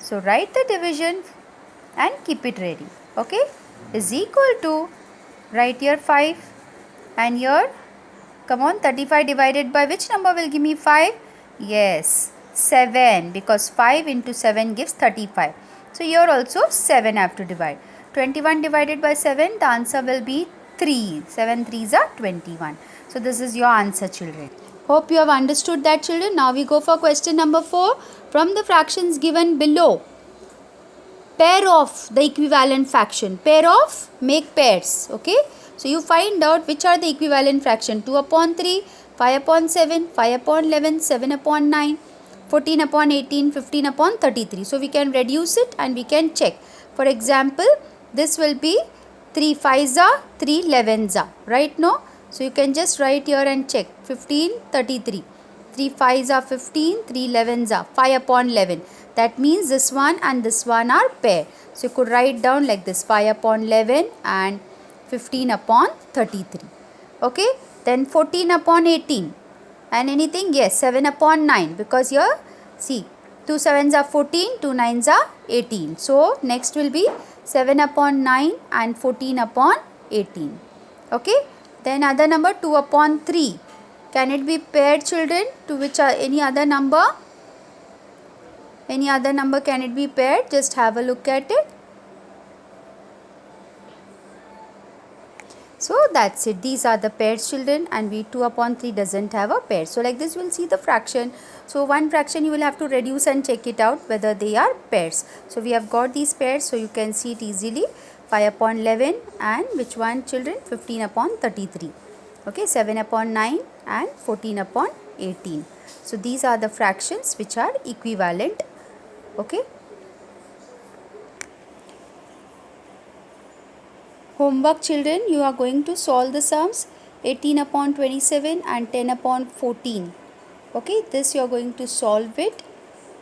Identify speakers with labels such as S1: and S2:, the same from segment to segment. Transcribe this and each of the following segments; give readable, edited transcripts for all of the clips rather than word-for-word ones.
S1: So write the division and keep it ready. Okay, is equal to, write here 5 and here, come on, 35 divided by which number will give me 5? Yes, 7, because 5 into 7 gives 35. So here also 7 have to divide. 21 divided by 7, the answer will be 3. 7 3s are 21. So this is your answer, children. Hope you have understood that, children. Now we go for question number 4. From the fractions given below, pair of the equivalent fraction. Pair of, make pairs. Okay. So you find out which are the equivalent fraction. 2 upon 3, 5 upon 7, 5 upon 11, 7 upon 9, 14 upon 18, 15 upon 33. So we can reduce it and we can check. For example, this will be 3 5s are, 3 11s are. Right now? So you can just write here and check. 15, 33. 3 5s are 15, 3 11s are 5 upon 11. That means this one and this one are pair. So you could write down like this, 5 upon 11 and 15 upon 33. Okay. Then 14 upon 18 and anything, yes, 7 upon 9, because here see 2 7s are 14, 2 9s are 18. So next will be 7 upon 9 and 14 upon 18. Okay. Then other number 2 upon 3. Can it be paired, children, to which any other number? Any other number can it be paired? Just have a look at it. So that's it. These are the pairs, children, and we 2 upon 3 doesn't have a pair. So like this we'll see the fraction. So one fraction you will have to reduce and check it out whether they are pairs. So we have got these pairs, so you can see it easily. 5 upon 11 and which one, children? 15 upon 33. Okay, 7 upon 9 and 14 upon 18. So these are the fractions which are equivalent. Okay. Homework, children, you are going to solve the sums 18 upon 27 and 10 upon 14. Okay, this you are going to solve it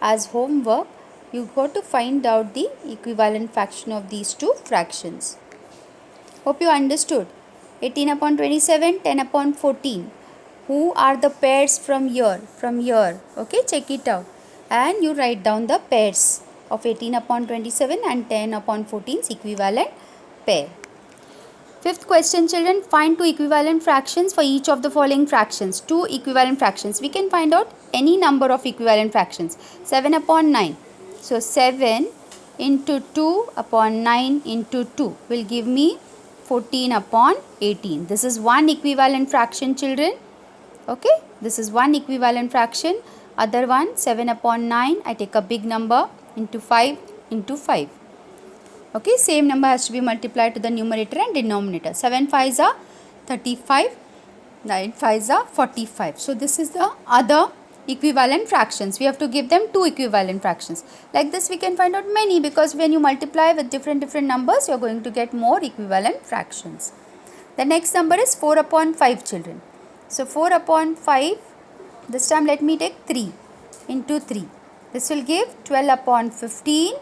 S1: as homework. You got to find out the equivalent fraction of these two fractions. Hope you understood. 18 upon 27, 10 upon 14. Who are the pairs from here? From here. Okay, check it out. And you write down the pairs of 18 upon 27 and 10 upon 14's equivalent pair. Fifth question, children, find two equivalent fractions for each of the following fractions. Two equivalent fractions. We can find out any number of equivalent fractions. 7 upon 9. So 7 into 2 upon 9 into 2 will give me 14 upon 18. This is one equivalent fraction, children. Okay, this is one equivalent fraction. Other one, 7 upon 9, I take a big number into 5 into 5. Okay, same number has to be multiplied to the numerator and denominator. 7 5s are 35, 9 5s are 45. So this is the other equivalent fractions. We have to give them two equivalent fractions. Like this we can find out many, because when you multiply with different numbers, you are going to get more equivalent fractions. The next number is 4 upon 5, children. So 4 upon 5, this time let me take 3 into 3. This will give 12 upon 15.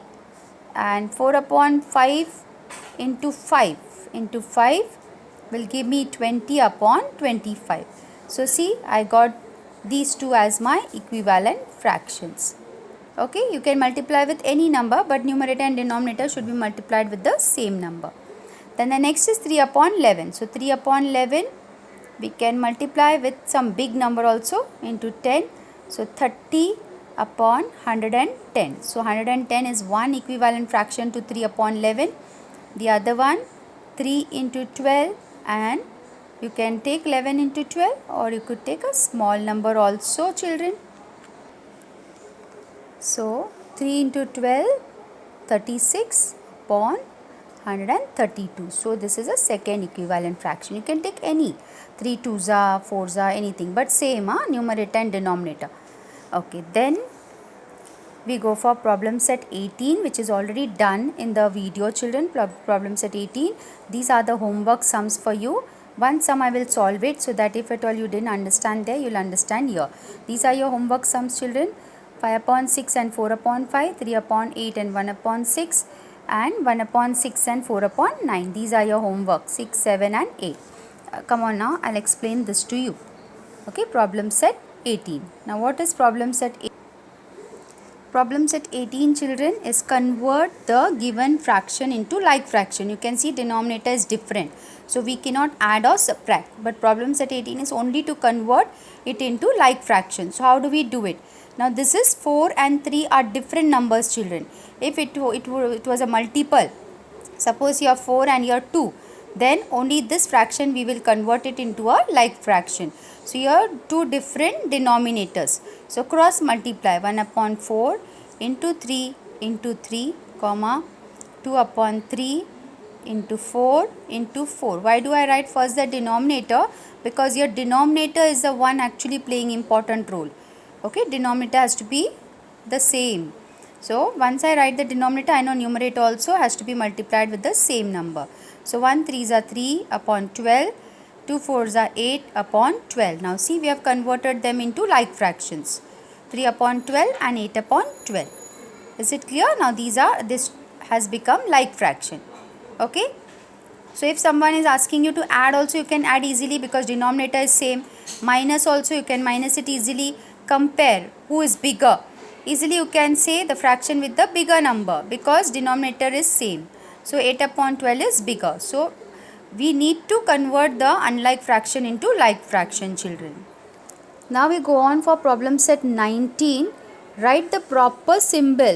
S1: And 4 upon 5 into 5 will give me 20 upon 25. So see, I got these two as my equivalent fractions. Okay, you can multiply with any number, but numerator and denominator should be multiplied with the same number. Then the next is 3 upon 11. So 3 upon 11 we can multiply with some big number also into 10. So 30 upon 110. So 110 is one equivalent fraction to 3 upon 11. The other one, 3 into 12, and you can take 11 into 12, or you could take a small number also, children. So 3 into 12, 36 upon 132. So this is a second equivalent fraction. You can take any, 3 2s are, 4s are, anything, but same numerator and denominator. Okay, then we go for problem set 18, which is already done in the video, children. Problem set 18. These are the homework sums for you. One sum I will solve it, so that if at all you didn't understand there, you will understand here. These are your homework sums, children. 5 upon 6 and 4 upon 5, 3 upon 8 and 1 upon 6, and 1 upon 6 and 4 upon 9. These are your homework, 6, 7 and 8. Come on now, I'll explain this to you. Okay, problem set 18. Now what is problem set 18? Problem set 18 children is convert the given fraction into like fraction. You can see denominator is different. So we cannot add or subtract. But problem set 18 is only to convert it into like fraction. So how do we do it? Now this is 4 and 3 are different numbers children. If it was a multiple, suppose you have 4 and you have 2, then only this fraction we will convert it into a like fraction. So here two different denominators. So cross multiply 1 upon 4 into 3 into 3 comma 2 upon 3 into 4 into 4. Why do I write first the denominator? Because your denominator is the one actually playing important role. Okay, denominator has to be the same. So once I write the denominator, I know numerator also has to be multiplied with the same number. So 1 3s are 3 upon 12, 2 4s are 8 upon 12. Now see, we have converted them into like fractions. 3 upon 12 and 8 upon 12. Is it clear? Now this has become like fraction. Okay. So if someone is asking you to add also, you can add easily because denominator is same. Minus also, you can minus it easily. Compare who is bigger. Easily you can say the fraction with the bigger number because denominator is same. So 8 upon 12 is bigger. So we need to convert the unlike fraction into like fraction children. Now we go on for problem set 19. Write the proper symbol